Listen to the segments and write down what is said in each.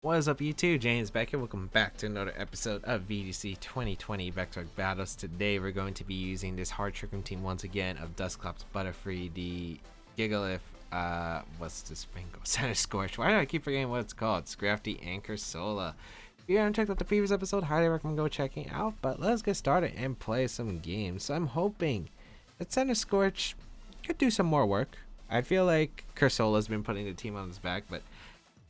What is up YouTube? James back here. Welcome back to another episode of VGC 2020 Baek Battles. Today we're going to be using this hard tricking team once again of Dusclops, Butterfree, the Gigalith, what's this thing called? Center Scorch. Why do I keep forgetting what it's called? Scrafty Anchor Sola. If you haven't checked out the previous episode, highly recommend go checking it out. But let's get started and play some games. So I'm hoping that Center Scorch could do some more work. I feel like Cursola's been putting the team on his back, but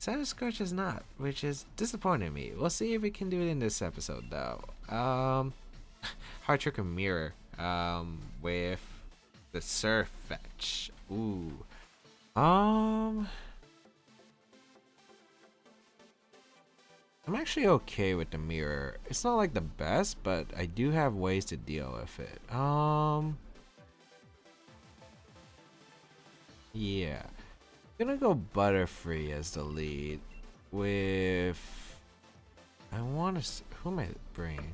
Sash Scorch is not, which is disappointing me. We'll see if we can do it in this episode though. Hard Trick and Mirror with the Surf Fetch. Ooh. I'm actually okay with the mirror. It's not like the best, but I do have ways to deal with it. Yeah. Gonna go Butterfree as the lead with who am I bringing?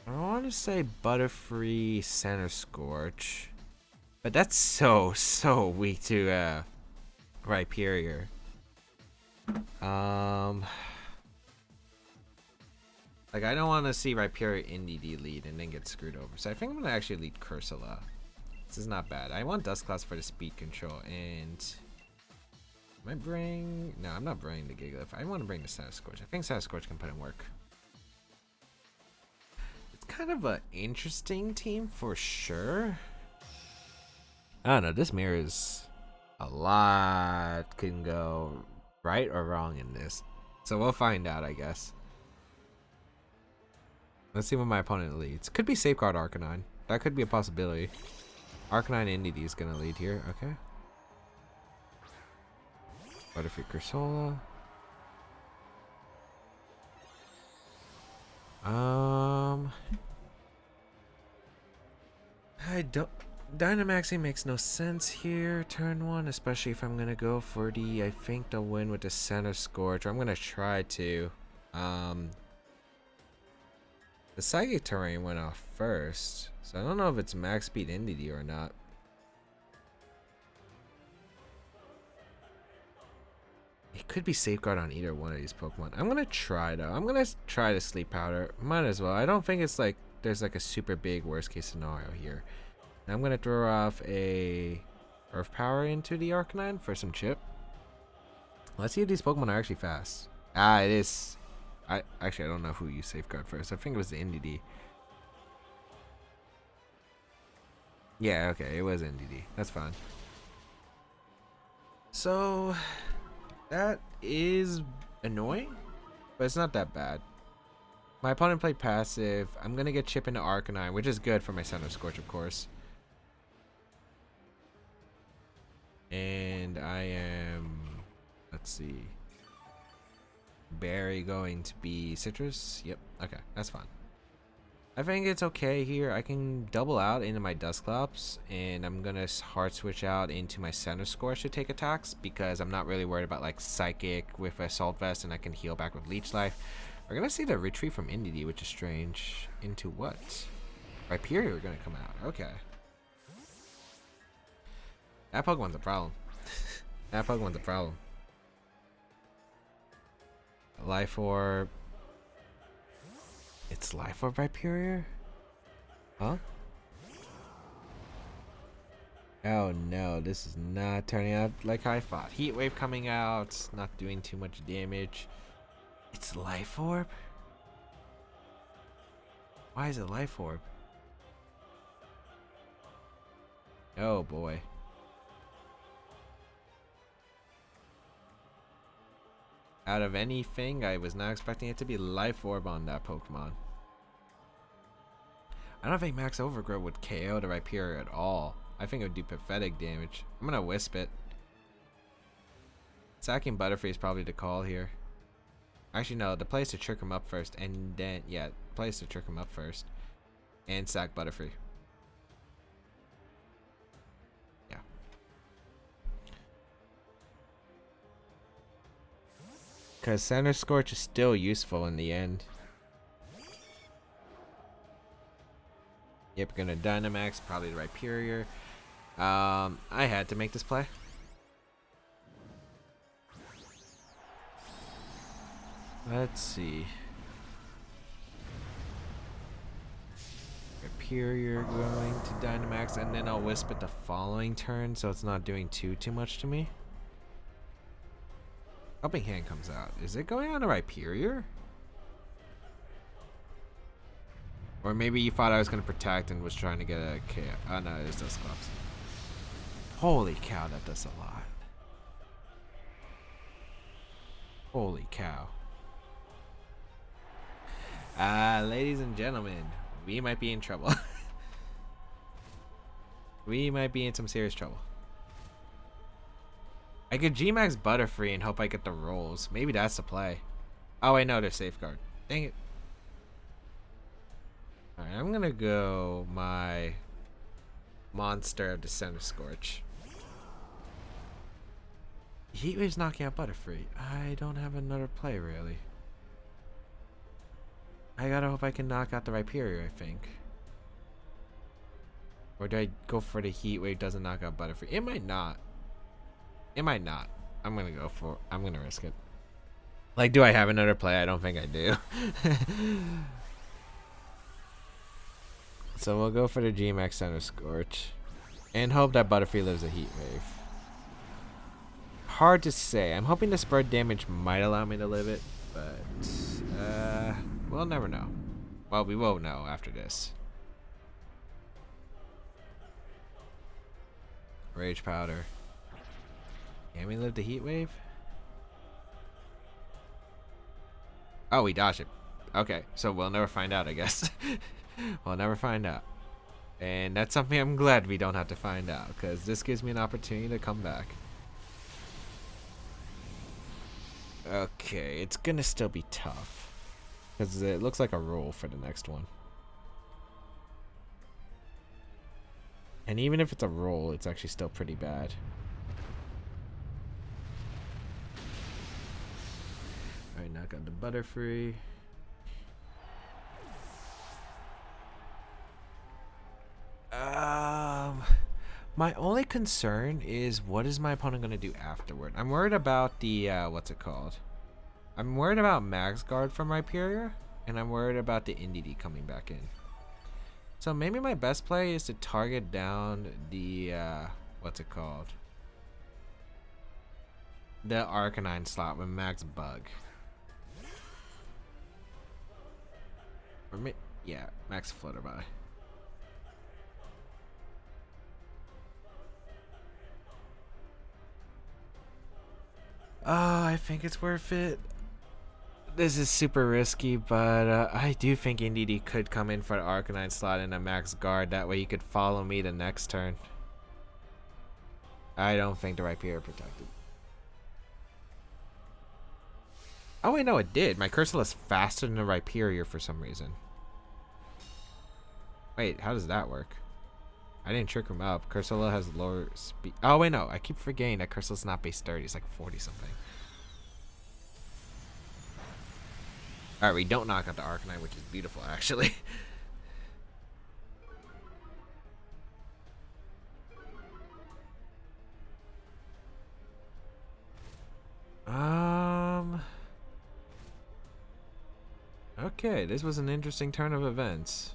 I want to say Butterfree Center Scorch, but that's so weak to Rhyperior. Like, I don't want to see Rhyperior NDD lead and then get screwed over. So I think I'm going to actually lead Cursola. This is not bad. I want Dusclops for the speed control. And am I bring? No, I'm not bringing the Gigalith. I want to bring the Center Scorch. I think Center Scorch can put in work. It's kind of an interesting team for sure. I don't know. This mirror is a lot can go right or wrong in this. So we'll find out, I guess. Let's see what my opponent leads. Could be Safeguard Arcanine. That could be a possibility. Arcanine NDD is gonna lead here. Okay. Butterfree Cursola. I don't. Dynamaxing makes no sense here. Turn one, especially if I'm gonna go for the. I think the win with the Center Scorch. I'm gonna try to. The Psychic Terrain went off first, so I don't know if it's max speed NDD or not. It could be Safeguard on either one of these Pokemon. I'm gonna try though. I'm gonna try to Sleep Powder. Might as well. I don't think it's like there's like a super big worst case scenario here. I'm gonna throw off a Earth Power into the Arcanine for some chip. Let's see if these Pokemon are actually fast. Ah, it is. I don't know who used Safeguard first. I think it was the NDD. Yeah, okay, it was NDD. That's fine. So that is annoying, but it's not that bad. My opponent played passive. I'm gonna get chip into Arcanine, which is good for my Center Scorch, of course. And I am, let's see, Berry going to be Citrus. Yep. Okay, that's fine. I think it's okay here. I can double out into my Dusclops, and I'm gonna hard switch out into my Center Scorch to take attacks because I'm not really worried about like Psychic with Assault Vest, and I can heal back with Leech Life. We're gonna see the retreat from NDD, which is strange. Into what? Rhyperior are gonna come out. Okay. That Pokemon's a problem. That Pokemon's a problem. Life Orb. It's Life Orb Rhyperior? Huh? Oh no, this is not turning out like I thought. Heat Wave coming out, not doing too much damage. It's Life Orb? Why is it Life Orb? Oh boy. Out of anything, I was not expecting it to be Life Orb on that Pokemon. I don't think Max Overgrowth would KO the Rhyperior at all. I think it would do pathetic damage. I'm gonna Wisp it. Sacking Butterfree is probably the call here. Actually, no, the play is to trick him up first, and then, yeah, the play is to trick him up first. And sack Butterfree. Yeah. Because Center Scorch is still useful in the end. Yep, gonna Dynamax, probably the Rhyperior. I had to make this play. Let's see. Superior going to Dynamax, and then I'll Wisp it the following turn, so it's not doing too much to me. Helping Hand comes out. Is it going on to Rhyperior? Or maybe you thought I was going to protect and was trying to get a KO. Oh no, it's Dusclops. Holy cow, that does a lot. Holy cow. Ladies and gentlemen, we might be in trouble. We might be in some serious trouble. I could Gmax Butterfree and hope I get the rolls. Maybe that's the play. Oh, I know there's Safeguard. Dang it. Alright, I'm gonna go my monster of the Center Scorch. Heatwave's knocking out Butterfree. I don't have another play, really. I gotta hope I can knock out the Rhyperior, I think. Or do I go for the Heatwave doesn't knock out Butterfree? It might not. It might not. I'm gonna risk it. Like, do I have another play? I don't think I do. So we'll go for the Gmax Center Scorch. And hope that Butterfree lives a Heatwave. Hard to say. I'm hoping the spread damage might allow me to live it. But, we'll never know. Well, we won't know after this. Rage Powder. Can we live the Heat Wave? Oh, we dodged it. Okay, so we'll never find out, I guess. We'll never find out. And that's something I'm glad we don't have to find out, because this gives me an opportunity to come back. Okay, it's gonna still be tough, because it looks like a roll for the next one. And even if it's a roll, it's actually still pretty bad. Alright, knock out the Butterfree. My only concern is what is my opponent going to do afterward? I'm worried about the, what's it called? I'm worried about Max Guard from Rhyperior, and I'm worried about the NDD coming back in. So maybe my best play is to target down the, what's it called? The Arcanine slot with Max Bug. Or yeah, Max Flutterby. Oh, I think it's worth it. This is super risky, but I do think NDD could come in for the Arcanine slot and a Max Guard. That way you could follow me the next turn. I don't think the Rhyperior protected. Oh wait, no, it did. My Cursor is faster than the Rhyperior for some reason. Wait, how does that work? I didn't trick him up. Cursor has lower speed. Oh wait, no. I keep forgetting that Cursor's not base 30. It's like 40 something. Alright, we don't knock out the Arcanine, which is beautiful, actually. Okay, this was an interesting turn of events.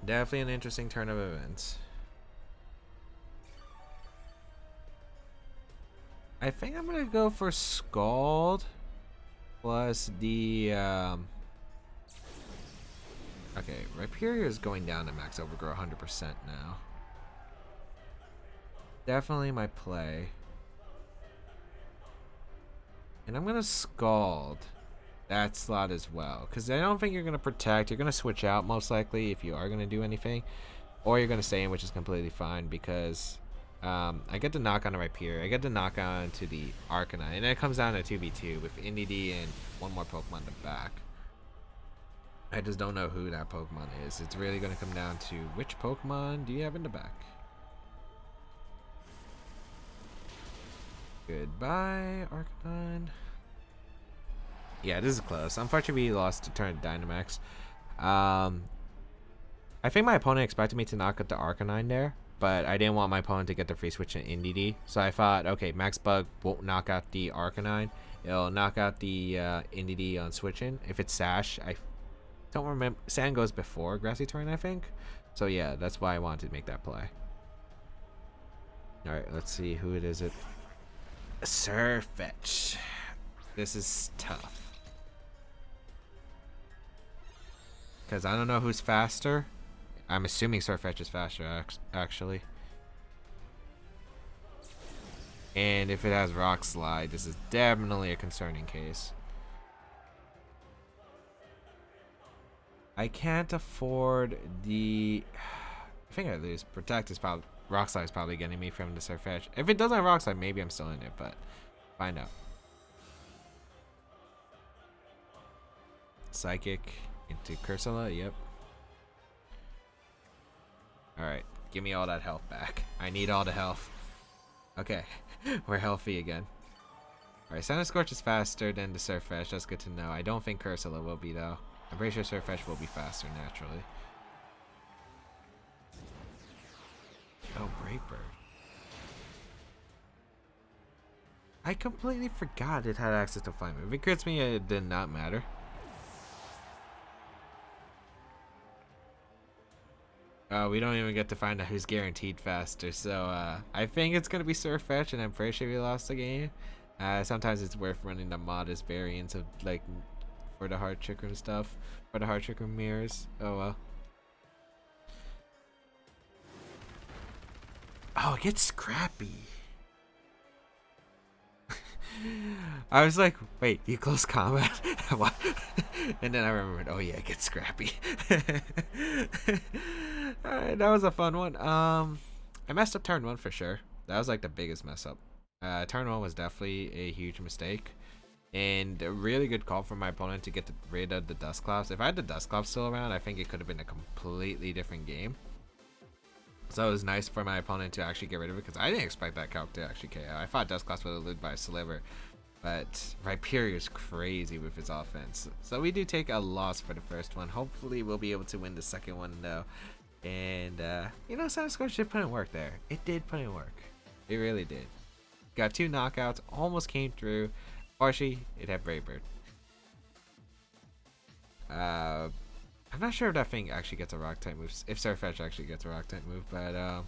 Definitely an interesting turn of events. I think I'm gonna go for Scald plus the okay, Rhyperior is going down to max overgrow 100% now. Definitely my play. And I'm gonna Scald that slot as well, because I don't think you're gonna protect. You're gonna switch out most likely if you are gonna do anything, or you're gonna stay in, which is completely fine because I get to knock on the Rhyperior. I get to knock on to the Arcanine, and then it comes down to 2v2 with NDD and one more Pokemon to back. I just don't know who that Pokemon is. It's really gonna come down to which Pokemon do you have in the back. Goodbye, Arcanine. Yeah, this is close. Unfortunately, we lost to turn Dynamax. I think my opponent expected me to knock out the Arcanine there, but I didn't want my opponent to get the free switch in NDD. So I thought, okay, Max Bug won't knock out the Arcanine. It'll knock out the NDD on switching. If it's Sash, I don't remember. Sand goes before Grassy Turn, I think. So yeah, that's why I wanted to make that play. Alright, let's see who it is. Surfetch. This is tough. Because I don't know who's faster. I'm assuming Surfetch is faster, actually. And if it has Rock Slide, this is definitely a concerning case. I can't afford the... I think I lose. Protect is probably... Rock Slide is probably getting me from the Surfetch. If it doesn't have Rock Slide, maybe I'm still in it, but find out. Psychic into Cursula, yep. Alright, give me all that health back. I need all the health. Okay, we're healthy again. Alright, Center Scorch is faster than the Surfetch, that's good to know. I don't think Cursula will be though. I'm pretty sure Surfetch will be faster naturally. Oh, Brave Bird. I completely forgot it had access to Fly Move. If it crits me, it did not matter. We don't even get to find out who's guaranteed faster, so I think it's gonna be Surfetch, and I'm pretty sure we lost the game. Sometimes it's worth running the modest variants of like for the Heart Trick Room stuff, for the Heart Trick Room mirrors. Oh well. Oh, it gets Scrappy. I was like, wait, you close combat? What? And then I remembered, oh yeah, it gets Scrappy. Alright, that was a fun one. I messed up turn 1 for sure. That was like the biggest mess up. Turn 1 was definitely a huge mistake. And a really good call from my opponent to get rid of the Dusclops. If I had the Dusclops still around, I think it could have been a completely different game. So it was nice for my opponent to actually get rid of it, because I didn't expect that calc to actually KO. I thought Dusclops would have lived by a sliver, but Rhyperior is crazy with his offense. So we do take a loss for the first one. Hopefully we'll be able to win the second one though. And you know, Center Scorch did put in work there. It did put in work. It really did. Got 2 knockouts, almost came through. Partially, it had Brave Bird. I'm not sure if that thing actually gets a rock type move. If Surfetch actually gets a rock type move, but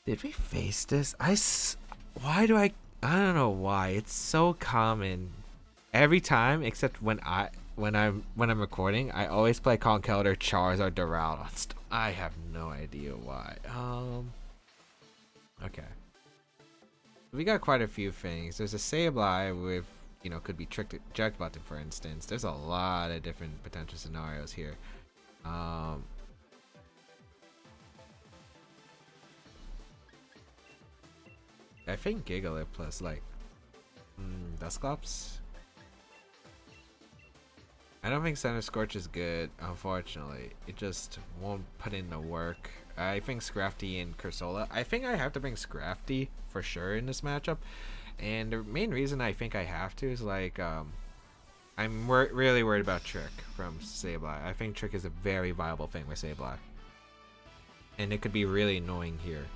did we face this? Why do I don't know why. It's so common every time except when I'm recording. I always play Conkeldurr, Charizard, Duraludon. I have no idea why. Okay. We got quite a few things. There's a Sableye with, you know, could be Eject Button, for instance. There's a lot of different potential scenarios here. I think Gigalith plus like Dusclops. I don't think Center Scorch is good, unfortunately. It just won't put in the work. I think Scrafty and Cursula. I think I have to bring Scrafty for sure in this matchup. And the main reason I think I have to is like, I'm really worried about Trick from Sableye. I think Trick is a very viable thing with Sableye. And it could be really annoying here.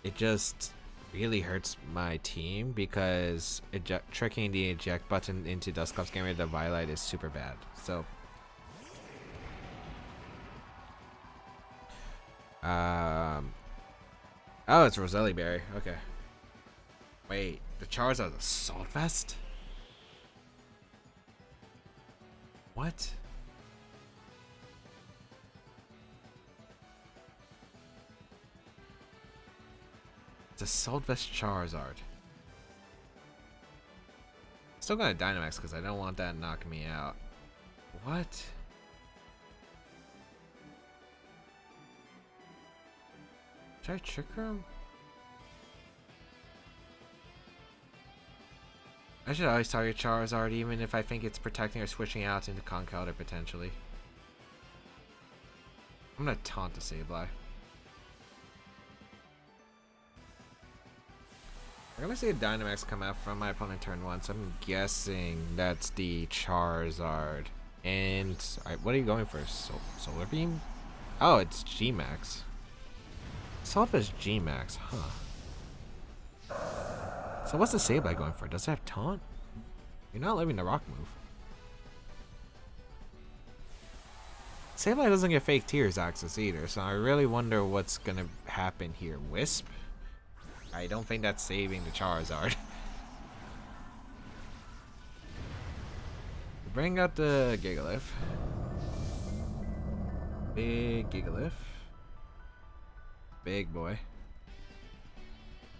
It just really hurts my team because tricking the eject button into Dusclops getting rid of the Eviolite is super bad. So oh, it's Roselli Berry. Okay. Wait, the Charizard's Assault Vest? What? It's Assault Vest Charizard. Still gonna Dynamax because I don't want that to knock me out. What? Should I trick him? I should always target Charizard even if I think it's protecting or switching out into Conkeldurr potentially. I'm gonna taunt the Sableye. We're gonna see a Dynamax come out from my opponent turn 1, so I'm guessing that's the Charizard. And what are you going for? Solar Beam? Oh, it's Gmax. Self is Gmax, huh? So what's the Sableye going for? Does it have Taunt? You're not living the rock move. Sableye doesn't get fake tears access either, so I really wonder what's gonna happen here. Wisp? I don't think that's saving the Charizard. Bring out the Gigalith. Big Gigalith. Big boy.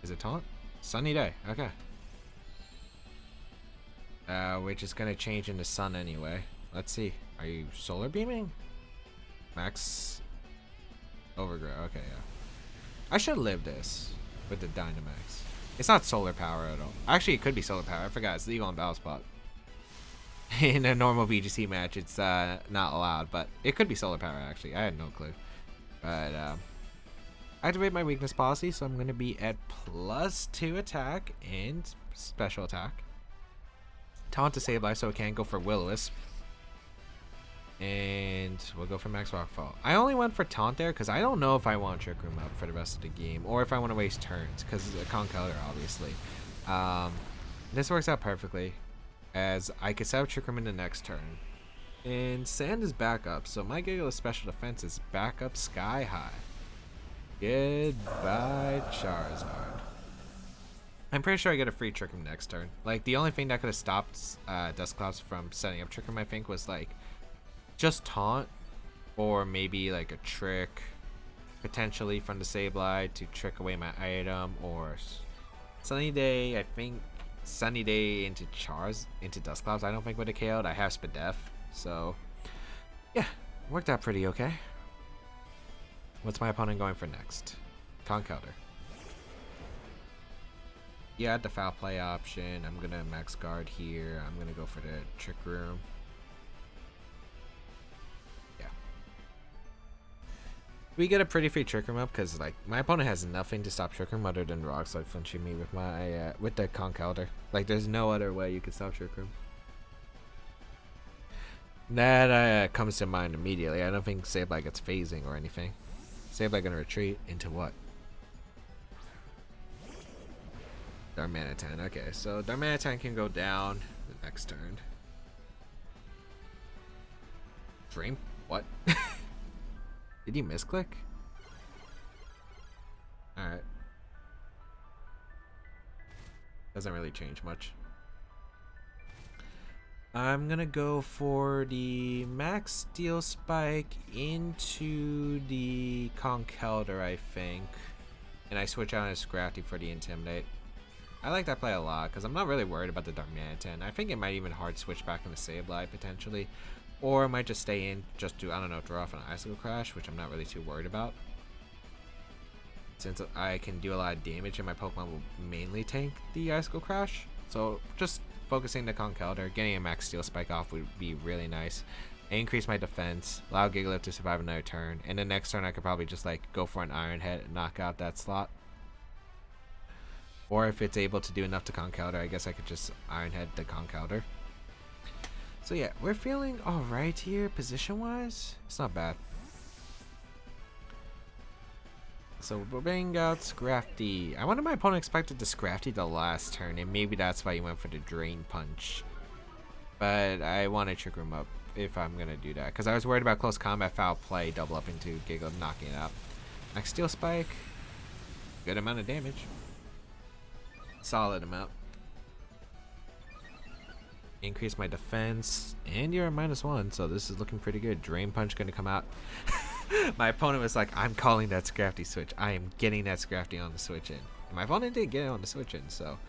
Is it Taunt? Sunny day. Okay. We're just gonna change into Sun anyway. Let's see. Are you solar beaming? Max overgrow. Okay, yeah. I should live this with the Dynamax. It's not solar power at all. Actually, it could be solar power. I forgot. It's legal on Battle Spot. In a normal VGC match, it's not allowed, but it could be solar power. Actually, I had no clue. But activate my weakness policy, so I'm going to be at +2 attack and special attack. Taunt to Sableye, so it can't go for Will-O-Wisp. And we'll go for Max Rockfall. I only went for Taunt there because I don't know if I want Trick Room up for the rest of the game or if I want to waste turns because it's a Conkeldurr, obviously. This works out perfectly as I could set up Trick Room in the next turn. And Sand is back up, so my Gigalith special defense is back up sky high. Goodbye, Charizard. I'm pretty sure I get a free Trick Room next turn. Like, the only thing that could have stopped Dusclops from setting up Trick Room, I think, was like just Taunt, or maybe like a trick potentially from the Sableye to trick away my item, or Sunny Day. I think Sunny Day into Dusclops I don't think would have KO'd. I have Spadef, so yeah, worked out pretty okay. What's my opponent going for next? Conkeldurr. Yeah, the foul play option. I'm gonna max guard here. I'm gonna go for the Trick Room. We get a pretty free Trick Room up because like my opponent has nothing to stop Trick Room other than Rock Slide flinching me with my with the Conkeldurr. Like there's no other way you can stop Trick Room. That comes to mind immediately. I don't think Sableye gets phasing or anything. Sableye gonna retreat into what? Darmanitan. Okay, so Darmanitan can go down the next turn. Dream? What? Did you misclick? Alright. Doesn't really change much. I'm gonna go for the Max Steel Spike into the Conkeldurr, I think. And I switch out as Scrafty for the Intimidate. I like that play a lot because I'm not really worried about the Darmanitan. I think it might even hard switch back into Sableye potentially. Or I might just stay in, just to, I don't know, draw off an Icicle Crash, which I'm not really too worried about. Since I can do a lot of damage and my Pokemon will mainly tank the Icicle Crash. So just focusing the Conkeldurr, getting a Max Steel Spike off would be really nice. Increase my defense, allow Gigalith to survive another turn, and the next turn I could probably just like go for an Iron Head and knock out that slot. Or if it's able to do enough to Conkeldurr, I guess I could just Iron Head the Conkeldurr. So yeah, we're feeling alright here, position-wise. It's not bad. So we'll bring out Scrafty. I wonder my opponent expected to Scrafty the last turn, and maybe that's why he went for the Drain Punch. But I want to Trick Room up if I'm going to do that, because I was worried about close combat foul play, double up into Gigalith, knocking it out. Max Steel Spike. Good amount of damage. Solid amount. Increase my defense, and you're at -1, so this is looking pretty good. Drain Punch gonna come out. My opponent was like, I'm calling that Scrafty switch. I am getting that Scrafty on the switch in. And my opponent did get it on the switch in, so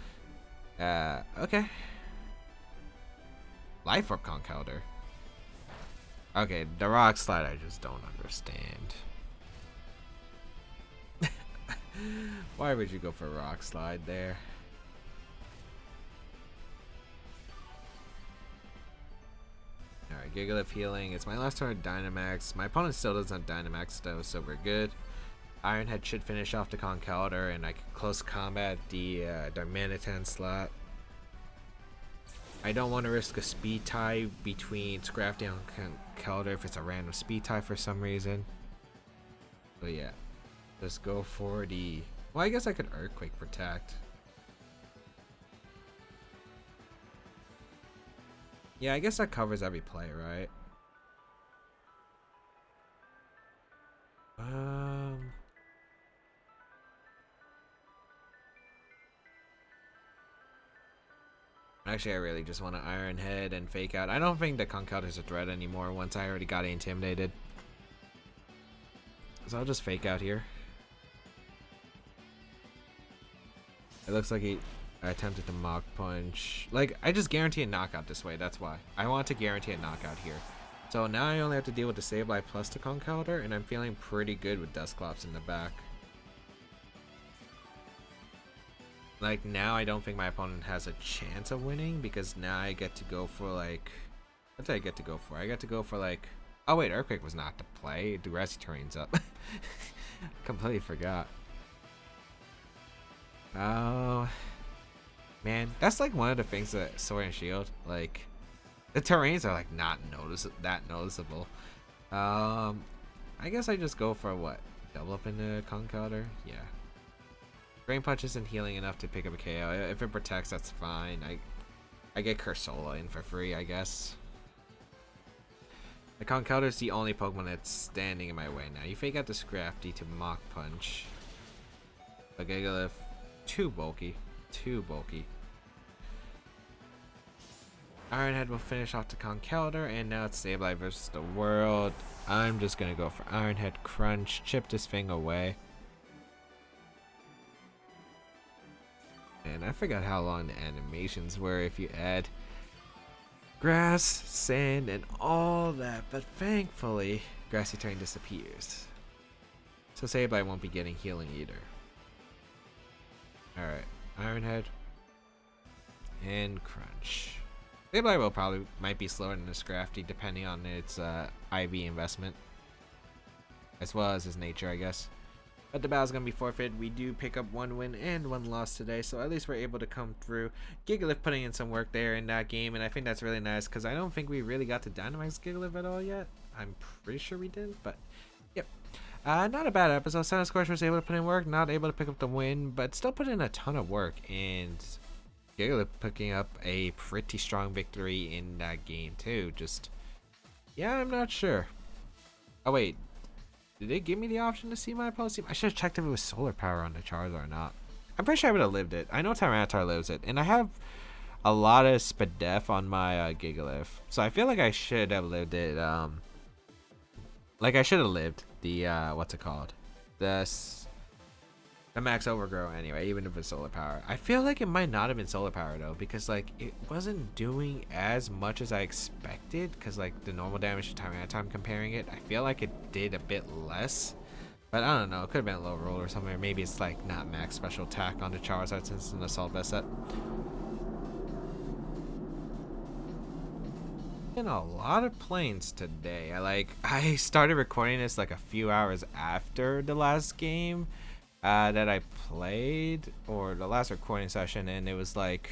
okay. Life Orb Conkeldurr. Okay, the Rock Slide I just don't understand. Why would you go for Rock Slide there? Alright, Gigalith healing. It's my last turn of Dynamax. My opponent still doesn't have Dynamax though, so we're good. Iron Head should finish off the Conkeldurr, and I can close combat the Darmanitan slot. I don't want to risk a speed tie between Scrafty and Conkeldurr if it's a random speed tie for some reason. So yeah, just go for the. Well, I guess I could Earthquake Protect. Yeah, I guess that covers every play, right? Actually, I really just want to Iron Head and Fake Out. I don't think the Conch is a threat anymore once I already got intimidated. So I'll just Fake Out here. It looks like I attempted to Mach Punch. Like, I just guarantee a knockout this way, that's why. I want to guarantee a knockout here. So now I only have to deal with the Sableye plus the Conch, and I'm feeling pretty good with Dusclops in the back. Like, now I don't think my opponent has a chance of winning, because now I get to go for, like... What did I get to go for? I got to go for, like... Oh, wait, Earthquake was not to play. The grassy terrain's up. Completely forgot. Oh... Man, that's, like, one of the things that Sword and Shield, like... The terrains are, like, not that noticeable. I guess I just go for, what? Double up into Conch? Yeah. Drain Punch isn't healing enough to pick up a KO. If it protects, that's fine. I get Cursola in for free, I guess. The Conch is the only Pokemon that's standing in my way now. You fake out the Scrafty to Mach Punch. The Gigalith, too bulky. Too bulky. Iron Head will finish off the Conch, and now it's Sableye versus the world. I'm just gonna go for Iron Head Crunch, chip this thing away. And I forgot how long the animations were if you add grass, sand, and all that, but thankfully, Grassy Terrain disappears. So Sableye won't be getting healing either. Alright, Iron Head and Crunch. Sableye might be slower than the Scrafty depending on its IV investment, as well as his nature, I guess. But the battle's gonna be forfeit. We do pick up 1 win and 1 loss today, so at least we're able to come through. Gigalith putting in some work there in that game, and I think that's really nice because I don't think we really got to Dynamax Gigalith at all yet. I'm pretty sure we didn't, but yep. Not a bad episode. Center Squash was able to put in work, not able to pick up the win, but still put in a ton of work, and Gigalith picking up a pretty strong victory in that game too. Just, yeah, I'm not sure. Oh wait. Did they give me the option to see my opponent's team? I should have checked if it was solar power on the Charizard or not. I'm pretty sure I would have lived it. I know Tyranitar lives it. And I have a lot of Spadef on my Gigalith. So I feel like I should have lived it. Like I should have lived the, what's it called? The max overgrow anyway, even if it's solar power. I feel like it might not have been solar power though, because like it wasn't doing as much as I expected, because like the normal damage to Tyranitar, I'm comparing it, I feel like it did a bit less, but I don't know, it could have been a low roll or something, or maybe it's like not max special attack on the Charizard since it's an assault vest set. In a lot of planes today. I started recording this like a few hours after the last game that I played, or the last recording session, and it was like,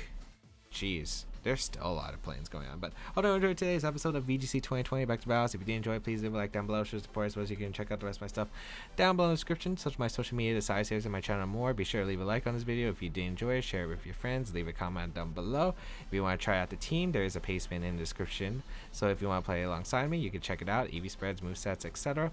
jeez, there's still a lot of planes going on. But I hope you enjoyed today's episode of VGC 2020 Back to Battles. If you did enjoy it, please leave a like down below, show support, as well as you can check out the rest of my stuff down below in the description, such as my social media, the side series, and my channel and more. Be sure to leave a like on this video if you did enjoy it, share it with your friends, leave a comment down below. If you want to try out the team, there is a paste bin in the description, so if you want to play alongside me, you can check it out, EV spreads, movesets, etc.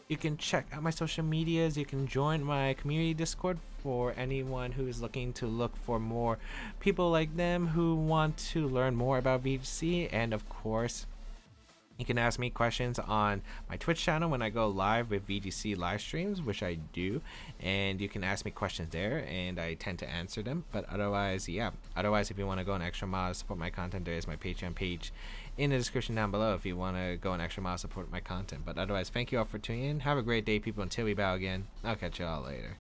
You can check out my social medias. You can join my community Discord for anyone who is looking to look for more people like them who want to learn more about VGC. And of course, you can ask me questions on my Twitch channel when I go live with VGC live streams, which I do. And you can ask me questions there, and I tend to answer them. But otherwise, yeah. Otherwise, if you want to go an extra mile to support my content, there is my Patreon page in the description down below if you want to go an extra mile to support my content. But otherwise, thank you all for tuning in. Have a great day, people. Until we battle again, I'll catch you all later.